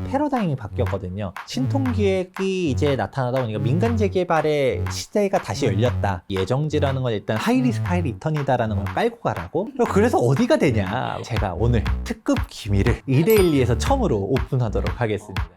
패러다임이 바뀌었거든요. 신통기획이 이제 나타나다 보니까 민간 재개발의 시대가 다시 열렸다. 예정지라는 건 일단 하이리스크 하이리턴이다라는 걸 깔고 가라고. 그래서 어디가 되냐. 제가 오늘 특급 기밀을 이데일리에서 처음으로 오픈하도록 하겠습니다.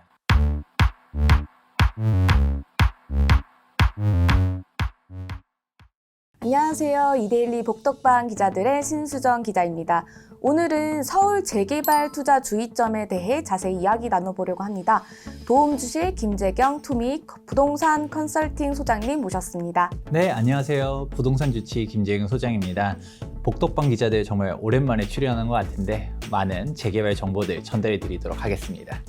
안녕하세요. 이데일리 복덕방 기자들의 신수정 기자입니다. 오늘은 서울 재개발 투자 주의점에 대해 자세히 이야기 나눠보려고 합니다. 도움 주실 김재경 투미 부동산 컨설팅 소장님 모셨습니다. 네, 안녕하세요. 부동산 주치 김재경 소장입니다. 복덕방 기자들 정말 오랜만에 출연한 것 같은데 많은 재개발 정보들 전달해 드리도록 하겠습니다.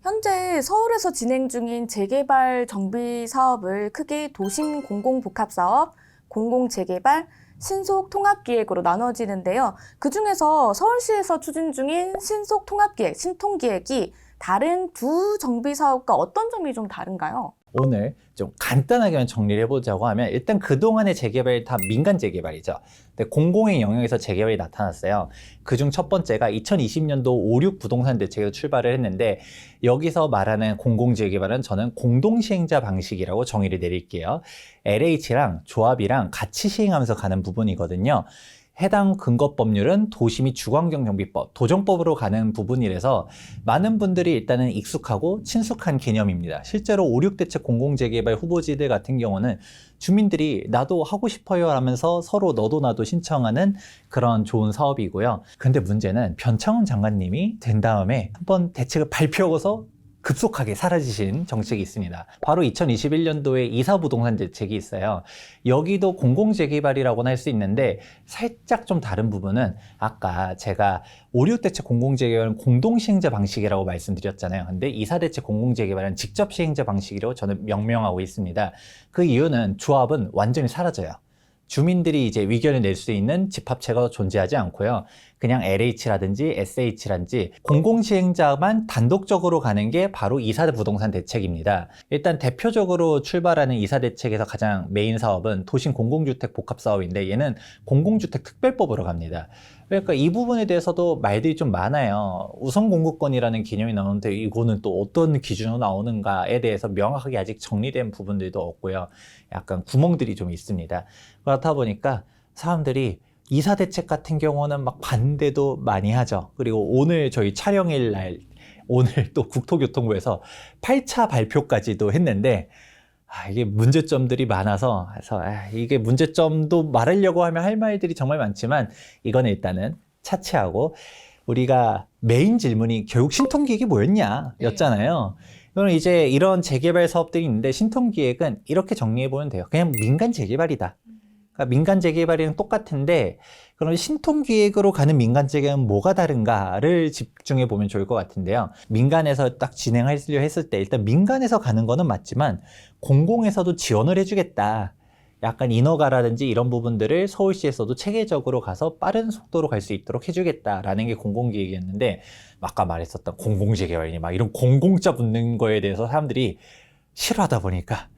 현재 서울에서 진행 중인 재개발 정비 사업을 크게 도심 공공복합사업, 공공재개발, 신속통합기획으로 나눠지는데요. 그중에서 서울시에서 추진 중인 신속통합기획, 신통기획이 다른 두 정비 사업과 어떤 점이 좀 다른가요? 오늘 좀 간단하게만 정리를 해보자고 하면 일단 그동안의 재개발이 다 민간 재개발이죠. 근데 공공의 영역에서 재개발이 나타났어요. 그중 첫 번째가 2020년도 5.6 부동산 대책에서 출발을 했는데 여기서 말하는 공공재개발은 저는 공동시행자 방식이라고 정의를 내릴게요. LH랑 조합이랑 같이 시행하면서 가는 부분이거든요. 해당 근거법률은 도시 및 주거환경정비법, 도정법으로 가는 부분이라서 많은 분들이 일단은 익숙하고 친숙한 개념입니다. 실제로 5.6 대책 공공재개발 후보지들 같은 경우는 주민들이 나도 하고 싶어요 하면서 서로 너도 나도 신청하는 그런 좋은 사업이고요. 근데 문제는 변창훈 장관님이 된 다음에 한번 대책을 발표하고서 급속하게 사라지신 정책이 있습니다. 바로 2021년도에 이사부동산 대책이 있어요. 여기도 공공재개발이라고는 할 수 있는데 살짝 좀 다른 부분은 아까 제가 5.6 대책 공공재개발은 공동시행자 방식이라고 말씀드렸잖아요. 근데 이사대책 공공재개발은 직접 시행자 방식이라고 저는 명명하고 있습니다. 그 이유는 조합은 완전히 사라져요. 주민들이 이제 의견을 낼 수 있는 집합체가 존재하지 않고요. 그냥 LH라든지 SH라든지 공공시행자만 단독적으로 가는 게 바로 이사부동산 대책입니다. 일단 대표적으로 출발하는 이사대책에서 가장 메인 사업은 도심 공공주택 복합사업인데 얘는 공공주택 특별법으로 갑니다. 그러니까 이 부분에 대해서도 말들이 좀 많아요. 우선 공급권이라는 개념이 나오는데 이거는 또 어떤 기준으로 나오는가에 대해서 명확하게 아직 정리된 부분들도 없고요. 약간 구멍들이 좀 있습니다. 그렇다 보니까 사람들이 이사대책 같은 경우는 막 반대도 많이 하죠. 그리고 오늘 저희 촬영일 날 오늘 또 국토교통부에서 8차 발표까지도 했는데 이게 문제점들이 많아서 그래서 이게 문제점도 말하려고 하면 할 말들이 정말 많지만 이건 일단은 차치하고 우리가 메인 질문이 결국 신통기획이 뭐였냐 였잖아요. 그럼 이제 이런 재개발 사업들이 있는데 신통기획은 이렇게 정리해 보면 돼요. 그냥 민간 재개발이다. 그러니까 민간 재개발이랑 똑같은데 그럼 신통기획으로 가는 민간 재개발은 뭐가 다른가를 집중해 보면 좋을 것 같은데요. 민간에서 딱 진행하려 했을 때 일단 민간에서 가는 거는 맞지만 공공에서도 지원을 해주겠다. 약간 인허가라든지 이런 부분들을 서울시에서도 체계적으로 가서 빠른 속도로 갈 수 있도록 해주겠다라는 게 공공기획이었는데 아까 말했었던 공공재개발이니 막 이런 공공자 붙는 거에 대해서 사람들이 싫어하다 보니까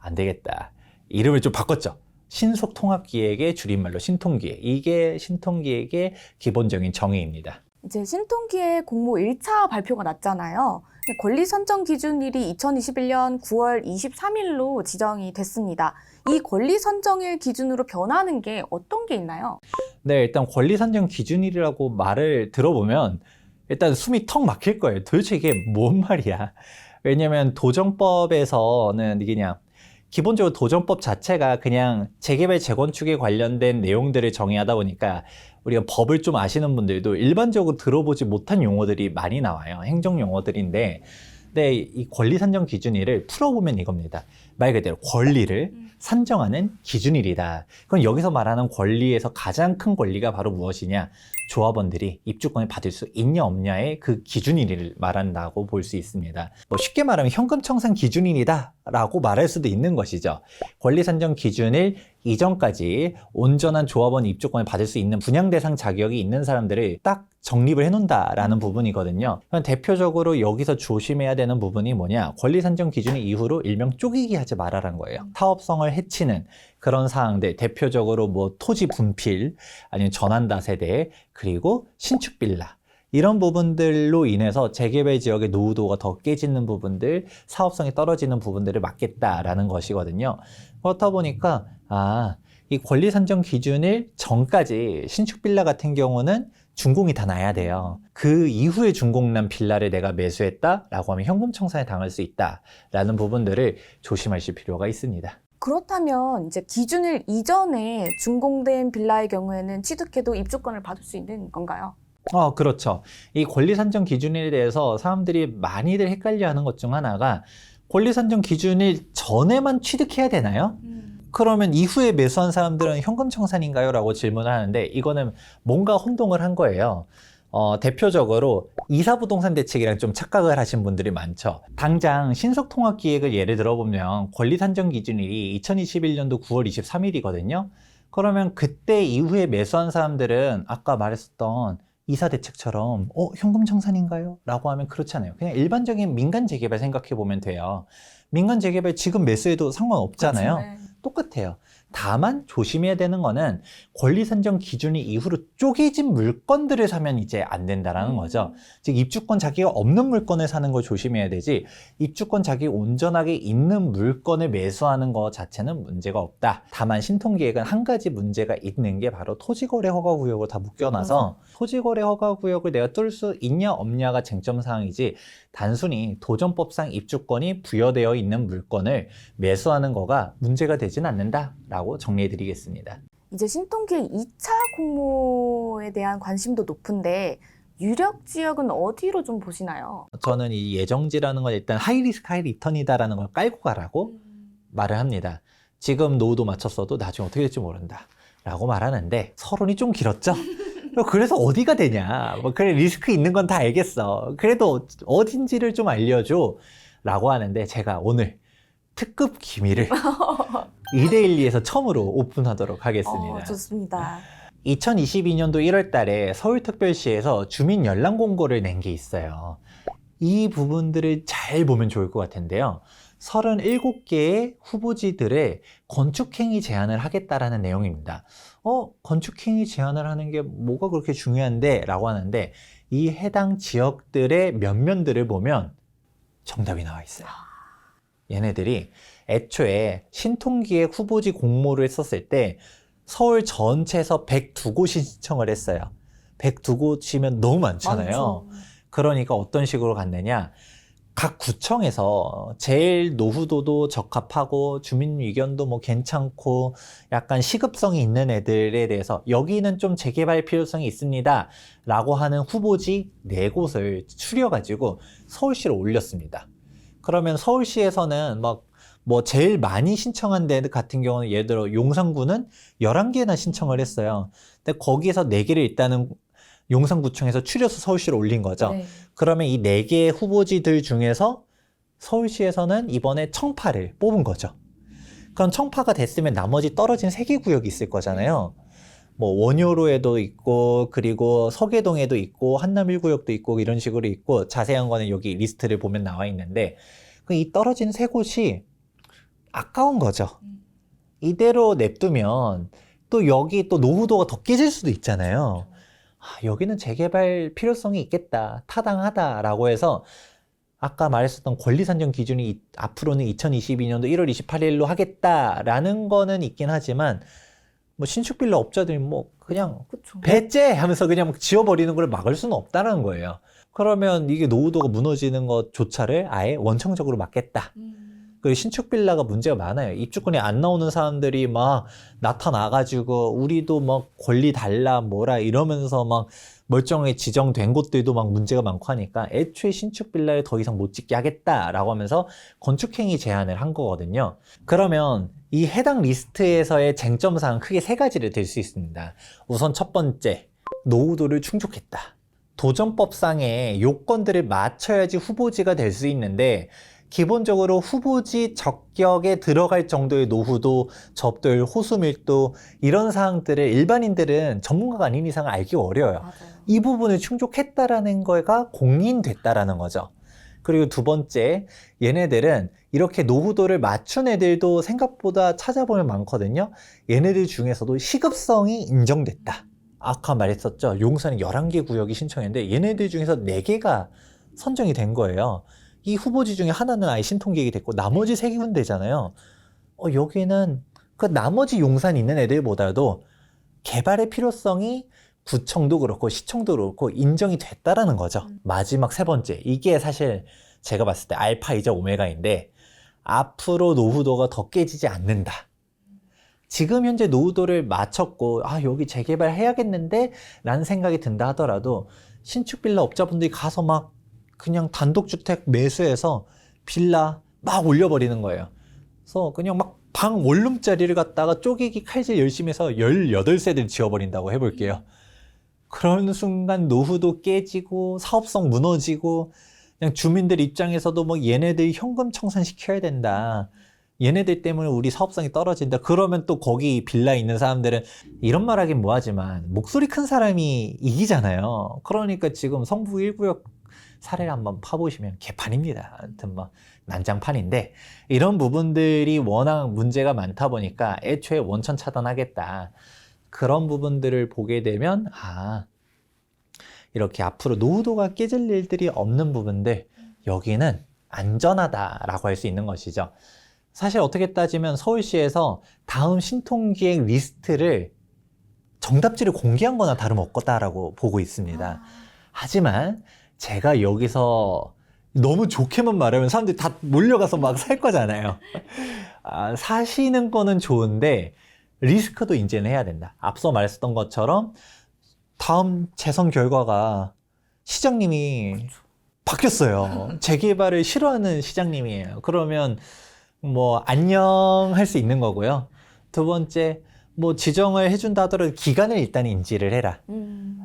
안 되겠다. 이름을 좀 바꿨죠. 신속통합기획의 줄임말로 신통기획. 이게 신통기획의 기본적인 정의입니다. 이제 신통기획 공모 1차 발표가 났잖아요. 권리 선정 기준일이 2021년 9월 23일로 지정이 됐습니다. 이 권리 선정일 기준으로 변하는 게 어떤 게 있나요? 네, 일단 권리 선정 기준일이라고 말을 들어보면 일단 숨이 턱 막힐 거예요. 도대체 이게 뭔 말이야? 왜냐면 도정법에서는 이게 그냥 기본적으로 도정법 자체가 그냥 재개발 재건축에 관련된 내용들을 정의하다 보니까 우리가 법을 좀 아시는 분들도 일반적으로 들어보지 못한 용어들이 많이 나와요. 행정 용어들인데 근데 이 권리 산정 기준일을 풀어보면 이겁니다. 말 그대로 권리를 산정하는 기준일이다. 그럼 여기서 말하는 권리에서 가장 큰 권리가 바로 무엇이냐? 조합원들이 입주권을 받을 수 있냐 없냐의 그 기준일을 말한다고 볼 수 있습니다. 쉽게 말하면 현금 청산 기준일이다 라고 말할 수도 있는 것이죠. 권리 산정 기준일 이전까지 온전한 조합원 입주권을 받을 수 있는 분양 대상 자격이 있는 사람들을 딱 정립을 해놓는다라는 부분이거든요. 대표적으로 여기서 조심해야 되는 부분이 뭐냐? 권리 산정 기준일 이후로 일명 쪼개기 하지 말아라는 거예요. 사업성을 해치는 그런 사항들, 대표적으로 뭐 토지 분필, 아니면 전환다세대, 그리고 신축 빌라. 이런 부분들로 인해서 재개발 지역의 노후도가 더 깨지는 부분들, 사업성이 떨어지는 부분들을 막겠다라는 것이거든요. 그렇다 보니까 이 권리 산정 기준일 전까지 신축 빌라 같은 경우는 준공이 다 나야 돼요. 그 이후에 준공난 빌라를 내가 매수했다라고 하면 현금 청산에 당할 수 있다라는 부분들을 조심하실 필요가 있습니다. 그렇다면 이제 기준일 이전에 준공된 빌라의 경우에는 취득해도 입주권을 받을 수 있는 건가요? 그렇죠. 이 권리 산정 기준일에 대해서 사람들이 많이들 헷갈려하는 것 중 하나가 권리 산정 기준일 전에만 취득해야 되나요? 그러면 이후에 매수한 사람들은 현금 청산인가요? 라고 질문을 하는데 이거는 뭔가 혼동을 한 거예요. 대표적으로 이사부동산 대책이랑 좀 착각을 하신 분들이 많죠. 당장 신속통합기획을 예를 들어보면 권리 산정 기준일이 2021년도 9월 23일이거든요. 그러면 그때 이후에 매수한 사람들은 아까 말했었던 이사대책처럼 현금 청산인가요? 라고 하면 그렇지 않아요. 그냥 일반적인 민간 재개발 생각해 보면 돼요. 민간 재개발 지금 매수해도 상관없잖아요. 그렇죠, 네. 똑같아요. 다만 조심해야 되는 거는 권리 산정 기준이 이후로 쪼개진 물건들을 사면 이제 안 된다라는 거죠. 즉 입주권 자기가 없는 물건을 사는 걸 조심해야 되지 입주권 자기 온전하게 있는 물건을 매수하는 것 자체는 문제가 없다. 다만 신통기획은 한 가지 문제가 있는 게 바로 토지거래 허가구역을 다 묶여놔서 토지거래 허가구역을 내가 뚫을 수 있냐 없냐가 쟁점사항이지 단순히 도전법상 입주권이 부여되어 있는 물건을 매수하는 거가 문제가 되진 않는다라고 정리해드리겠습니다. 이제 신통기획 2차 공모에 대한 관심도 높은데 유력 지역은 어디로 좀 보시나요? 저는 이 예정지라는 건 일단 하이리스크 하이리턴이다라는 걸 깔고 가라고 말을 합니다. 지금 노후도 맞췄어도 나중에 어떻게 될지 모른다 라고 말하는데 서론이 좀 길었죠? 그래서 어디가 되냐? 그래 리스크 있는 건 다 알겠어. 그래도 어딘지를 좀 알려줘 라고 하는데 제가 오늘 특급 기밀을 2대1리에서 처음으로 오픈하도록 하겠습니다. 좋습니다. 2022년도 1월 달에 서울특별시에서 주민 연락 공고를 낸 게 있어요. 이 부분들을 잘 보면 좋을 것 같은데요. 37개의 후보지들의 건축행위 제한을 하겠다라는 내용입니다. 건축행위 제한을 하는 게 뭐가 그렇게 중요한데? 라고 하는데 이 해당 지역들의 면면들을 보면 정답이 나와 있어요. 얘네들이 애초에 신통기획 후보지 공모를 했었을 때 서울 전체에서 102곳이 신청을 했어요. 102곳이면 너무 많잖아요. 많죠. 그러니까 어떤 식으로 갔느냐. 각 구청에서 제일 노후도도 적합하고 주민 의견도 뭐 괜찮고 약간 시급성이 있는 애들에 대해서 여기는 좀 재개발 필요성이 있습니다 라고 하는 후보지 4곳을 추려가지고 서울시로 올렸습니다. 그러면 서울시에서는 뭐 제일 많이 신청한 데 같은 경우는 예를 들어 용산구는 11개나 신청을 했어요. 근데 거기에서 4개를 일단은 용산구청에서 추려서 서울시로 올린 거죠. 네. 그러면 이 4개의 후보지들 중에서 서울시에서는 이번에 청파를 뽑은 거죠. 그럼 청파가 됐으면 나머지 떨어진 3개 구역이 있을 거잖아요. 뭐 원효로에도 있고 그리고 서계동에도 있고 한남 1구역도 있고 이런 식으로 있고 자세한 거는 여기 리스트를 보면 나와 있는데 이 떨어진 3곳이 아까운 거죠. 이대로 냅두면 또 여기 또 노후도가 더 깨질 수도 있잖아요. 여기는 재개발 필요성이 있겠다, 타당하다라고 해서 아까 말했었던 권리 산정 기준이 앞으로는 2022년도 1월 28일로 하겠다라는 거는 있긴 하지만 뭐 신축 빌라 업자들이 뭐 그냥 그쵸. 배째 하면서 그냥 지워버리는 걸 막을 수는 없다는 거예요. 그러면 이게 노후도가 무너지는 것조차를 아예 원청적으로 막겠다. 그리고 신축 빌라가 문제가 많아요. 입주권이 안 나오는 사람들이 막 나타나가지고 우리도 막 권리 달라 뭐라 이러면서 막 멀쩡하게 지정된 곳들도 막 문제가 많고 하니까 애초에 신축 빌라를 더 이상 못 짓게 하겠다라고 하면서 건축행위 제한을 한 거거든요. 그러면 이 해당 리스트에서의 쟁점사항은 크게 3가지를 들 수 있습니다. 우선 첫 번째, 노후도를 충족했다. 도전법상의 요건들을 맞춰야지 후보지가 될 수 있는데 기본적으로 후보지 적격에 들어갈 정도의 노후도, 접도율, 호수 밀도 이런 사항들을 일반인들은 전문가가 아닌 이상 알기 어려워요. 맞아요. 이 부분을 충족했다라는 거가 공인됐다라는 거죠. 그리고 두 번째, 얘네들은 이렇게 노후도를 맞춘 애들도 생각보다 찾아보면 많거든요. 얘네들 중에서도 시급성이 인정됐다. 아까 말했었죠. 용산에 11개 구역이 신청했는데 얘네들 중에서 4개가 선정이 된 거예요. 이 후보지 중에 하나는 아예 신통기획이 됐고 나머지 3군데잖아요. 여기는 그 나머지 용산 있는 애들보다도 개발의 필요성이 구청도 그렇고 시청도 그렇고 인정이 됐다라는 거죠. 마지막 세 번째, 이게 사실 제가 봤을 때 알파이자 오메가인데 앞으로 노후도가 더 깨지지 않는다. 지금 현재 노후도를 맞췄고 여기 재개발 해야겠는데 라는 생각이 든다 하더라도 신축 빌라 업자분들이 가서 막 그냥 단독주택 매수해서 빌라 막 올려버리는 거예요. 그래서 그냥 막 방 원룸짜리를 갖다가 쪼개기 칼질 열심히 해서 18세대를 지어버린다고 해볼게요. 그런 순간 노후도 깨지고 사업성 무너지고 그냥 주민들 입장에서도 뭐 얘네들 현금 청산시켜야 된다. 얘네들 때문에 우리 사업성이 떨어진다. 그러면 또 거기 빌라 있는 사람들은 이런 말 하긴 뭐하지만 목소리 큰 사람이 이기잖아요. 그러니까 지금 성북 1구역 사례를 한번 파보시면 개판입니다. 하여튼 뭐 난장판인데 이런 부분들이 워낙 문제가 많다 보니까 애초에 원천 차단하겠다. 그런 부분들을 보게 되면 이렇게 앞으로 노후도가 깨질 일들이 없는 부분들 여기는 안전하다라고 할 수 있는 것이죠. 사실 어떻게 따지면 서울시에서 다음 신통기획 리스트를 정답지를 공개한 거나 다름없다라고 보고 있습니다. 하지만 제가 여기서 너무 좋게만 말하면 사람들이 다 몰려가서 막 살 거잖아요. 사시는 거는 좋은데 리스크도 인지는 해야 된다. 앞서 말했었던 것처럼 다음 재선 결과가 시장님이 바뀌었어요. 재개발을 싫어하는 시장님이에요. 그러면 뭐 안녕 할 수 있는 거고요. 두 번째, 뭐 지정을 해준다 하더라도 기간을 일단 인지를 해라.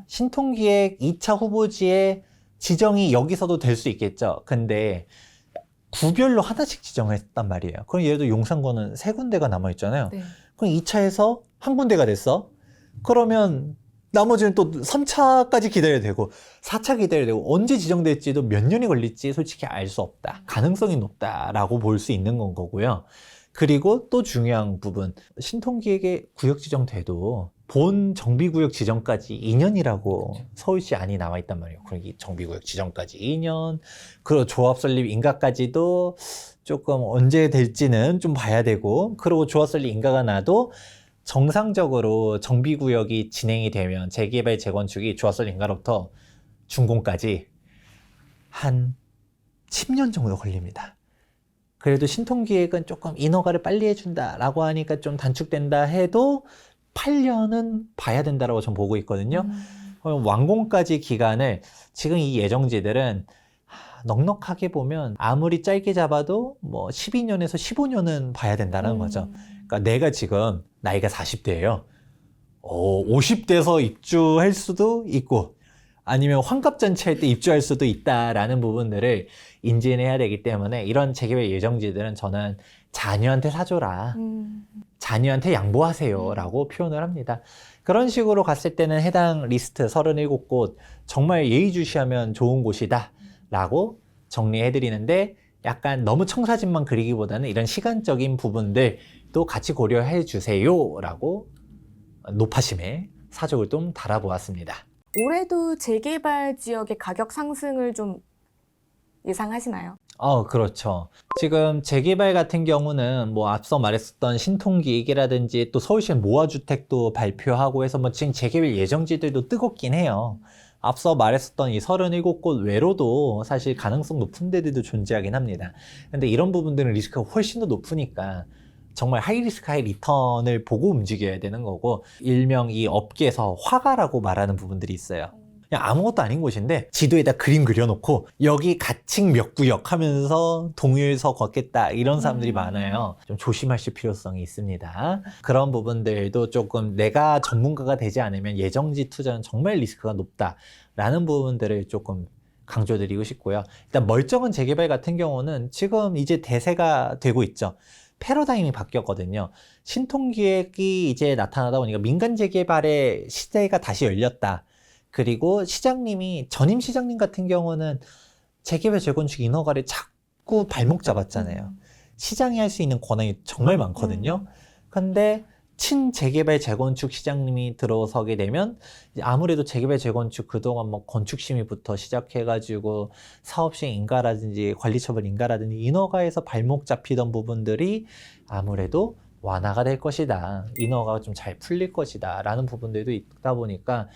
신통기획 2차 후보지에 지정이 여기서도 될 수 있겠죠. 근데 구별로 하나씩 지정을 했단 말이에요. 그럼 예를 들어 용산구는 3군데가 남아있잖아요. 네. 그럼 2차에서 한 군데가 됐어. 그러면 나머지는 또 3차까지 기다려야 되고 4차 기다려야 되고 언제 지정될지도 몇 년이 걸릴지 솔직히 알 수 없다. 가능성이 높다라고 볼 수 있는 건 거고요. 그리고 또 중요한 부분, 신통기획의 구역 지정돼도 본 정비구역 지정까지 2년이라고 서울시 안이 나와 있단 말이에요. 그러니까 정비구역 지정까지 2년, 그리고 조합 설립 인가까지도 조금 언제 될지는 좀 봐야 되고, 그리고 조합 설립 인가가 나도 정상적으로 정비구역이 진행이 되면 재개발 재건축이 조합 설립 인가로부터 준공까지 한 10년 정도 걸립니다. 그래도 신통기획은 조금 인허가를 빨리 해준다라고 하니까 좀 단축된다 해도 8년은 봐야 된다라고 전 보고 있거든요. 그럼 완공까지 기간을 지금 이 예정지들은 넉넉하게 보면 아무리 짧게 잡아도 뭐 12년에서 15년은 봐야 된다는 거죠. 그러니까 내가 지금 나이가 40대예요. 50대에서 입주할 수도 있고 아니면 환갑잔치 할 때 입주할 수도 있다라는 부분들을 인지해야 되기 때문에 이런 재개발 예정지들은 저는 자녀한테 사줘라. 자녀한테 양보하세요 라고 표현을 합니다. 그런 식으로 갔을 때는 해당 리스트 37곳 정말 예의주시하면 좋은 곳이다 라고 정리해드리는데 약간 너무 청사진만 그리기보다는 이런 시간적인 부분들도 같이 고려해 주세요 라고 높아심에 사족을 좀 달아보았습니다. 올해도 재개발 지역의 가격 상승을 좀 예상하시나요? 그렇죠. 지금 재개발 같은 경우는 뭐 앞서 말했었던 신통기획이라든지 또 서울시 모아주택도 발표하고 해서 뭐 지금 재개발 예정지들도 뜨겁긴 해요. 앞서 말했었던 이 37곳 외로도 사실 가능성 높은 데들도 존재하긴 합니다. 근데 이런 부분들은 리스크가 훨씬 더 높으니까 정말 하이리스크 하이리턴을 보고 움직여야 되는 거고, 일명 이 업계에서 화가라고 말하는 부분들이 있어요. 그냥 아무것도 아닌 곳인데 지도에다 그림 그려놓고 여기 가칭 몇 구역 하면서 동일서 걷겠다 이런 사람들이 많아요. 좀 조심하실 필요성이 있습니다. 그런 부분들도 조금 내가 전문가가 되지 않으면 예정지 투자는 정말 리스크가 높다라는 부분들을 조금 강조드리고 싶고요. 일단 멀쩡한 재개발 같은 경우는 지금 이제 대세가 되고 있죠. 패러다임이 바뀌었거든요. 신통기획이 이제 나타나다 보니까 민간 재개발의 시대가 다시 열렸다. 그리고 시장님이 전임 시장님 같은 경우는 재개발 재건축 인허가를 자꾸 발목 잡았잖아요. 시장이 할 수 있는 권한이 정말 많거든요. 근데 친재개발 재건축 시장님이 들어서게 되면 이제 아무래도 재개발 재건축 그동안 뭐 건축심의부터 시작해가지고 사업시행 인가라든지 관리처분 인가라든지 인허가에서 발목 잡히던 부분들이 아무래도 완화가 될 것이다. 인허가가 좀 잘 풀릴 것이다. 라는 부분들도 있다 보니까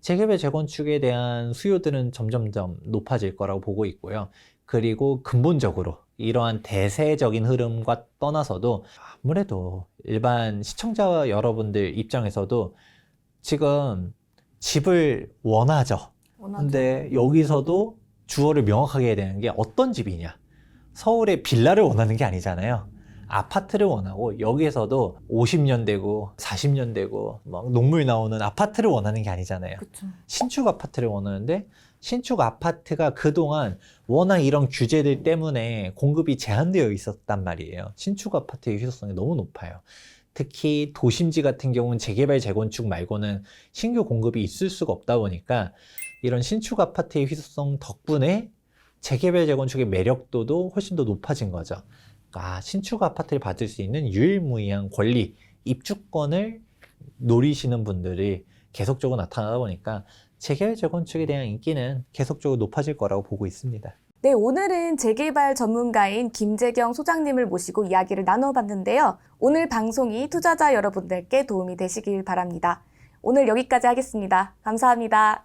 재개발 재건축에 대한 수요들은 점점점 높아질 거라고 보고 있고요. 그리고 근본적으로 이러한 대세적인 흐름과 떠나서도 아무래도 일반 시청자 여러분들 입장에서도 지금 집을 원하죠. 근데 여기서도 주어를 명확하게 해야 되는 게 어떤 집이냐. 서울의 빌라를 원하는 게 아니잖아요. 아파트를 원하고 여기에서도 50년 되고 40년 되고 막 녹물 나오는 아파트를 원하는 게 아니잖아요. 그쵸. 신축 아파트를 원하는데 신축 아파트가 그동안 워낙 이런 규제들 때문에 공급이 제한되어 있었단 말이에요. 신축 아파트의 희소성이 너무 높아요. 특히 도심지 같은 경우는 재개발 재건축 말고는 신규 공급이 있을 수가 없다 보니까 이런 신축 아파트의 희소성 덕분에 재개발 재건축의 매력도도 훨씬 더 높아진 거죠. 신축 아파트를 받을 수 있는 유일무이한 권리, 입주권을 노리시는 분들이 계속적으로 나타나다 보니까 재개발 재건축에 대한 인기는 계속적으로 높아질 거라고 보고 있습니다. 네, 오늘은 재개발 전문가인 김재경 소장님을 모시고 이야기를 나눠봤는데요. 오늘 방송이 투자자 여러분들께 도움이 되시길 바랍니다. 오늘 여기까지 하겠습니다. 감사합니다.